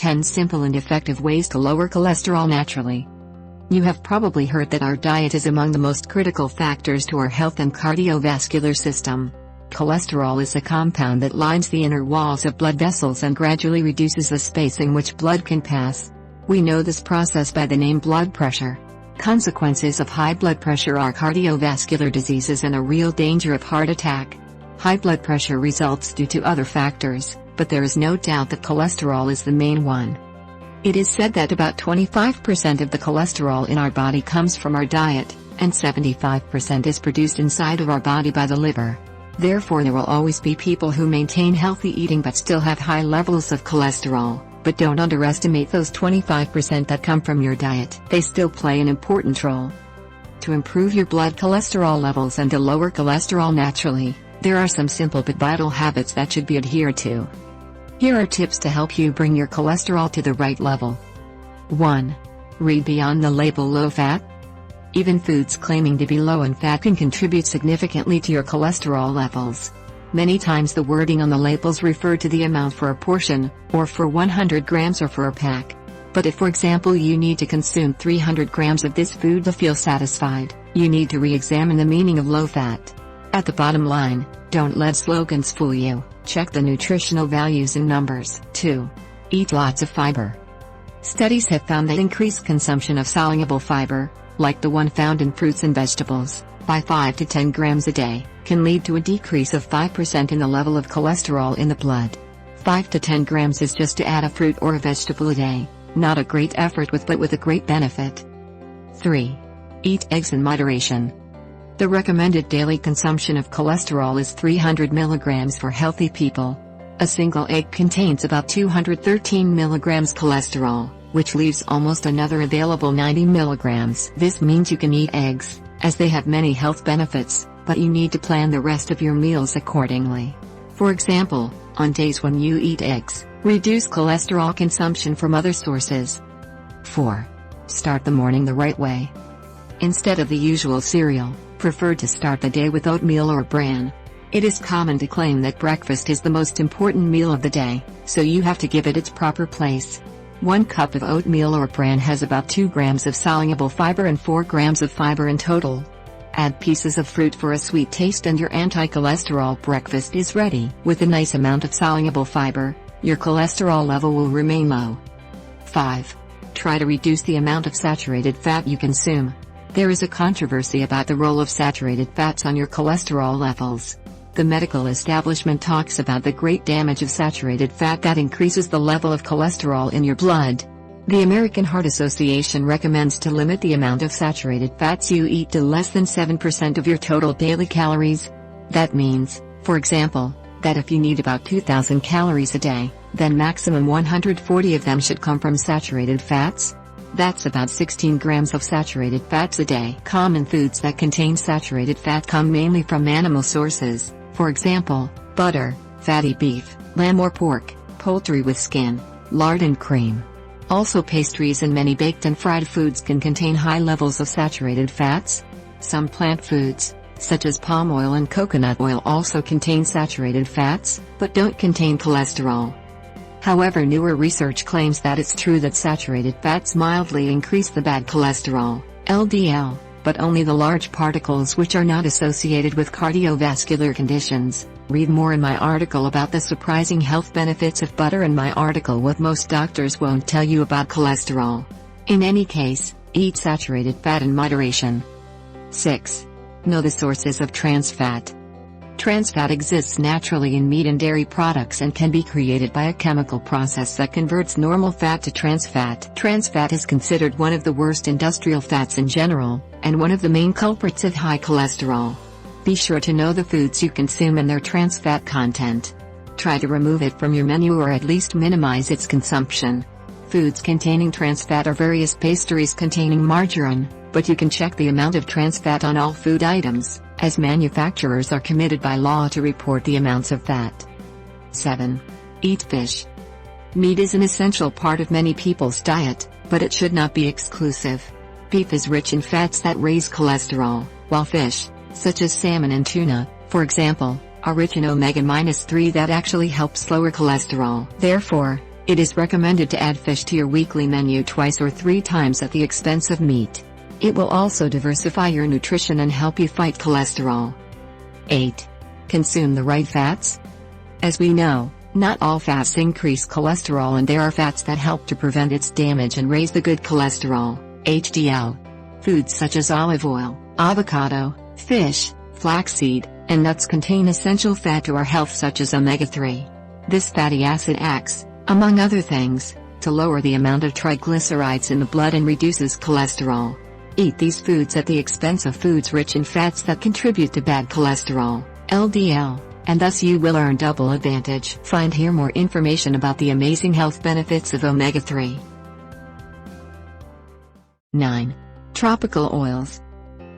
10 simple and effective ways to lower cholesterol naturally. You have probably heard that our diet is among the most critical factors to our health and cardiovascular system. Cholesterol is a compound that lines the inner walls of blood vessels and gradually reduces the space in which blood can pass. We know this process by the name blood pressure. Consequences of high blood pressure are cardiovascular diseases and a real danger of heart attack. High blood pressure results due to other factors, but there is no doubt that cholesterol is the main one. It is said that about 25% of the cholesterol in our body comes from our diet, and 75% is produced inside of our body by the liver. Therefore, there will always be people who maintain healthy eating but still have high levels of cholesterol. But don't underestimate those 25% that come from your diet. They still play an important role. To improve your blood cholesterol levels and to lower cholesterol naturally, there are some simple but vital habits that should be adhered to. Here are tips to help you bring your cholesterol to the right level. 1. Read beyond the label low fat. Even foods claiming to be low in fat can contribute significantly to your cholesterol levels. Many times the wording on the labels refer to the amount for a portion, or for 100 grams or for a pack. But if, for example, you need to consume 300 grams of this food to feel satisfied, you need to re-examine the meaning of low fat. At the bottom line, don't let slogans fool you. Check the nutritional values in numbers. 2. Eat lots of fiber. Studies have found that increased consumption of soluble fiber, like the one found in fruits and vegetables, by 5 to 10 grams a day, can lead to a decrease of 5% in the level of cholesterol in the blood. 5 to 10 grams is just to add a fruit or a vegetable a day, not a great effort but with a great benefit. 3. Eat eggs in moderation. The recommended daily consumption of cholesterol is 300 milligrams for healthy people. A single egg contains about 213 milligrams cholesterol, which leaves almost another available 90 milligrams. This means you can eat eggs, as they have many health benefits, but you need to plan the rest of your meals accordingly. For example, on days when you eat eggs, reduce cholesterol consumption from other sources. 4. Start the morning the right way. Instead of the usual cereal, prefer to start the day with oatmeal or bran. It is common to claim that breakfast is the most important meal of the day, so you have to give it its proper place. 1 cup of oatmeal or bran has about 2 grams of soluble fiber and 4 grams of fiber in total. Add pieces of fruit for a sweet taste and your anti-cholesterol breakfast is ready. With a nice amount of soluble fiber, your cholesterol level will remain low. 5. Try to reduce the amount of saturated fat you consume. There is a controversy about the role of saturated fats on your cholesterol levels. The medical establishment talks about the great damage of saturated fat that increases the level of cholesterol in your blood. The American Heart Association recommends to limit the amount of saturated fats you eat to less than 7% of your total daily calories. That means, for example, that if you need about 2,000 calories a day, then maximum 140 of them should come from saturated fats. That's about 16 grams of saturated fats a day. Common foods that contain saturated fat come mainly from animal sources, for example, butter, fatty beef, lamb or pork, poultry with skin, lard and cream. Also, pastries and many baked and fried foods can contain high levels of saturated fats. Some plant foods, such as palm oil and coconut oil, also contain saturated fats, but don't contain cholesterol. However, newer research claims that it's true that saturated fats mildly increase the bad cholesterol, LDL, but only the large particles which are not associated with cardiovascular conditions. Read more in my article about the surprising health benefits of butter and my article What Most Doctors Won't Tell You About Cholesterol. In any case, eat saturated fat in moderation. 6. Know the sources of trans fat. Trans fat exists naturally in meat and dairy products and can be created by a chemical process that converts normal fat to trans fat. Trans fat is considered one of the worst industrial fats in general, and one of the main culprits of high cholesterol. Be sure to know the foods you consume and their trans fat content. Try to remove it from your menu or at least minimize its consumption. Foods containing trans fat are various pastries containing margarine, but you can check the amount of trans fat on all food items, as manufacturers are committed by law to report the amounts of fat. 7. Eat fish. Meat is an essential part of many people's diet, but it should not be exclusive. Beef is rich in fats that raise cholesterol, while fish, such as salmon and tuna, for example, are rich in omega-3 that actually helps lower cholesterol. Therefore, It is recommended to add fish to your weekly menu twice or 3 times at the expense of meat. It will also diversify your nutrition and help you fight cholesterol. 8. Consume the right fats. As we know, not all fats increase cholesterol, and there are fats that help to prevent its damage and raise the good cholesterol, HDL. Foods such as olive oil, avocado, fish, flaxseed, and nuts contain essential fat to our health such as omega-3. This fatty acid acts, among other things, to lower the amount of triglycerides in the blood and reduces cholesterol. Eat these foods at the expense of foods rich in fats that contribute to bad cholesterol, LDL, and thus you will earn double advantage. Find here more information about the amazing health benefits of omega-3. 9. Tropical oils.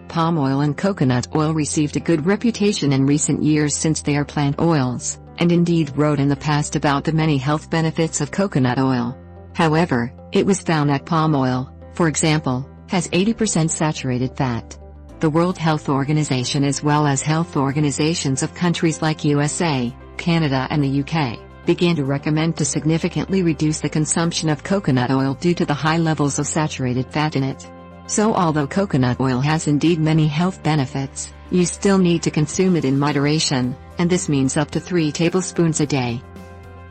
Palm oil and coconut oil received a good reputation in recent years since they are plant oils, and indeed wrote in the past about the many health benefits of coconut oil. However, it was found that palm oil, for example, has 80% saturated fat. The World Health Organization as well as health organizations of countries like USA, Canada and the UK, began to recommend to significantly reduce the consumption of coconut oil due to the high levels of saturated fat in it. So although coconut oil has indeed many health benefits, you still need to consume it in moderation, and this means up to 3 tablespoons a day.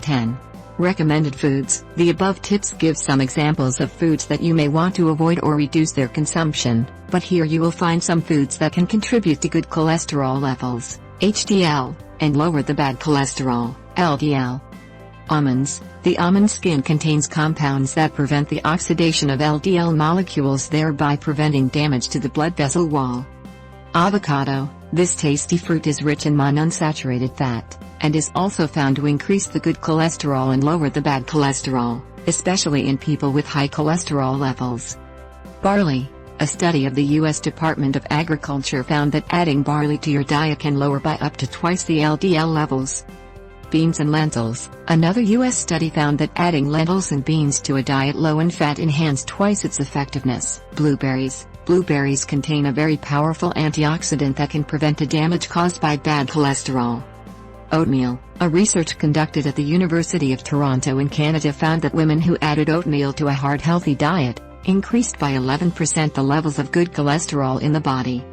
10. Recommended foods. The above tips give some examples of foods that you may want to avoid or reduce their consumption, but here you will find some foods that can contribute to good cholesterol levels, HDL, and lower the bad cholesterol, LDL. Almonds. The almond skin contains compounds that prevent the oxidation of LDL molecules, thereby preventing damage to the blood vessel wall. Avocado. This tasty fruit is rich in monounsaturated fat, and is also found to increase the good cholesterol and lower the bad cholesterol, especially in people with high cholesterol levels. Barley. A study of the U.S. Department of Agriculture found that adding barley to your diet can lower by up to twice the LDL levels. Beans and lentils. Another U.S. study found that adding lentils and beans to a diet low in fat enhanced twice its effectiveness. Blueberries. Blueberries contain a very powerful antioxidant that can prevent the damage caused by bad cholesterol. Oatmeal. A research conducted at the University of Toronto in Canada found that women who added oatmeal to a heart-healthy diet increased by 11% the levels of good cholesterol in the body.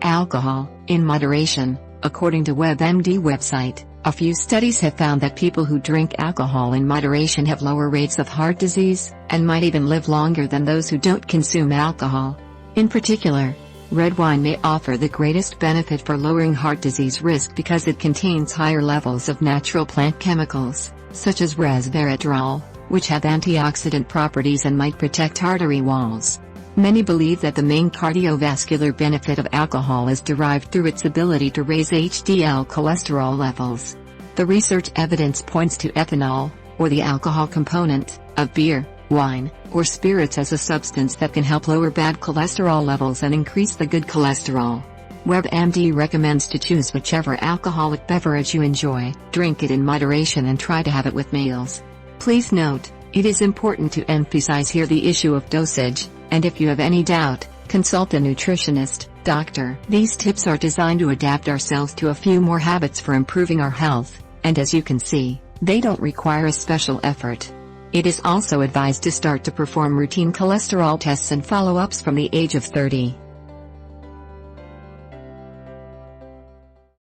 Alcohol, in moderation. According to WebMD website, a few studies have found that people who drink alcohol in moderation have lower rates of heart disease, and might even live longer than those who don't consume alcohol. In particular, red wine may offer the greatest benefit for lowering heart disease risk because it contains higher levels of natural plant chemicals, such as resveratrol, which have antioxidant properties and might protect artery walls. Many believe that the main cardiovascular benefit of alcohol is derived through its ability to raise HDL cholesterol levels. The research evidence points to ethanol, or the alcohol component, of beer, wine, or spirits as a substance that can help lower bad cholesterol levels and increase the good cholesterol. WebMD recommends to choose whichever alcoholic beverage you enjoy, drink it in moderation and try to have it with meals. Please note, it is important to emphasize here the issue of dosage, and if you have any doubt, consult a nutritionist, doctor. These tips are designed to adapt ourselves to a few more habits for improving our health, and as you can see, they don't require a special effort. It is also advised to start to perform routine cholesterol tests and follow-ups from the age of 30.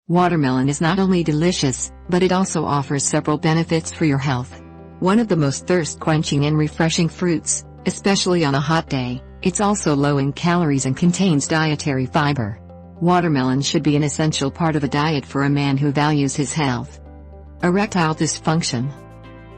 Watermelon is not only delicious, but it also offers several benefits for your health. One of the most thirst-quenching and refreshing fruits, especially on a hot day, it's also low in calories and contains dietary fiber. Watermelon should be an essential part of a diet for a man who values his health. Erectile dysfunction.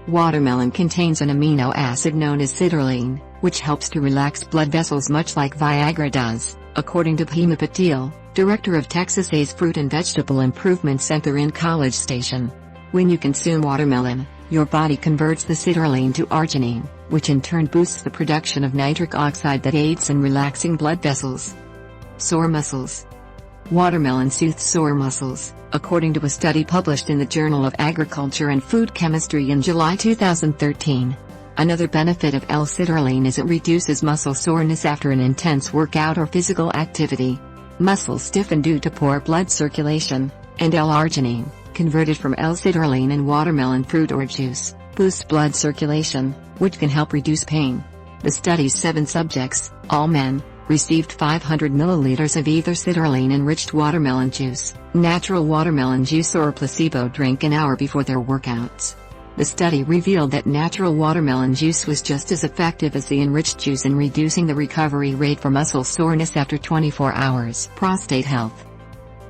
Watermelon contains an amino acid known as citrulline, which helps to relax blood vessels much like Viagra does, according to Pema Patil, director of Texas A's Fruit and Vegetable Improvement Center in College Station. When you consume watermelon, your body converts the citrulline to arginine, which in turn boosts the production of nitric oxide that aids in relaxing blood vessels. Sore muscles. Watermelon soothes sore muscles, according to a study published in the Journal of Agriculture and Food Chemistry in July 2013. Another benefit of L-citrulline is it reduces muscle soreness after an intense workout or physical activity. Muscles stiffen due to poor blood circulation, and L-arginine, converted from L-citrulline in watermelon fruit or juice, boosts blood circulation, which can help reduce pain. The study's 7 subjects, all men, received 500 milliliters of either citrulline enriched watermelon juice, natural watermelon juice or a placebo drink an hour before their workouts. The study revealed that natural watermelon juice was just as effective as the enriched juice in reducing the recovery rate for muscle soreness after 24 hours. Prostate Health.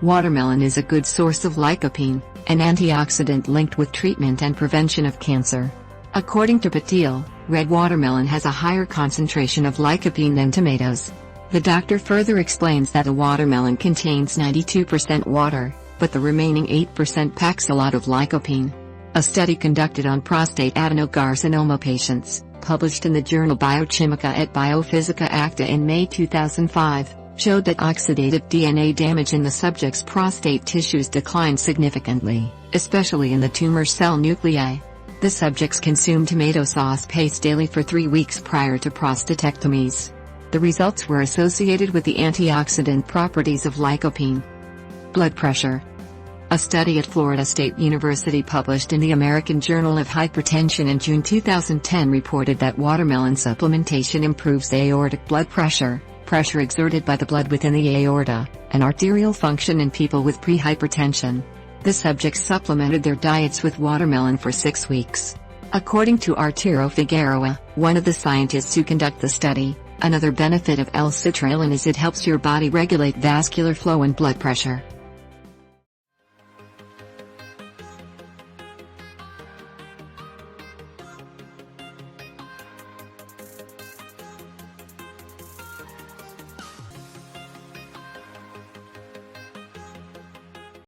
Watermelon is a good source of lycopene, an antioxidant linked with treatment and prevention of cancer. According to Patil, red watermelon has a higher concentration of lycopene than tomatoes. The doctor further explains that a watermelon contains 92% water, but the remaining 8% packs a lot of lycopene. A study conducted on prostate adenocarcinoma patients, published in the journal Biochimica et Biophysica Acta in May 2005, showed that oxidative DNA damage in the subject's prostate tissues declined significantly, especially in the tumor cell nuclei. The subjects consumed tomato sauce paste daily for 3 weeks prior to prostatectomies. The results were associated with the antioxidant properties of lycopene. Blood pressure. A study at Florida State University published in the American Journal of Hypertension in June 2010 reported that watermelon supplementation improves aortic blood pressure, pressure exerted by the blood within the aorta, and arterial function in people with prehypertension. The subjects supplemented their diets with watermelon for 6 weeks. According to Arturo Figueroa, one of the scientists who conduct the study, another benefit of L-citrulline is it helps your body regulate vascular flow and blood pressure.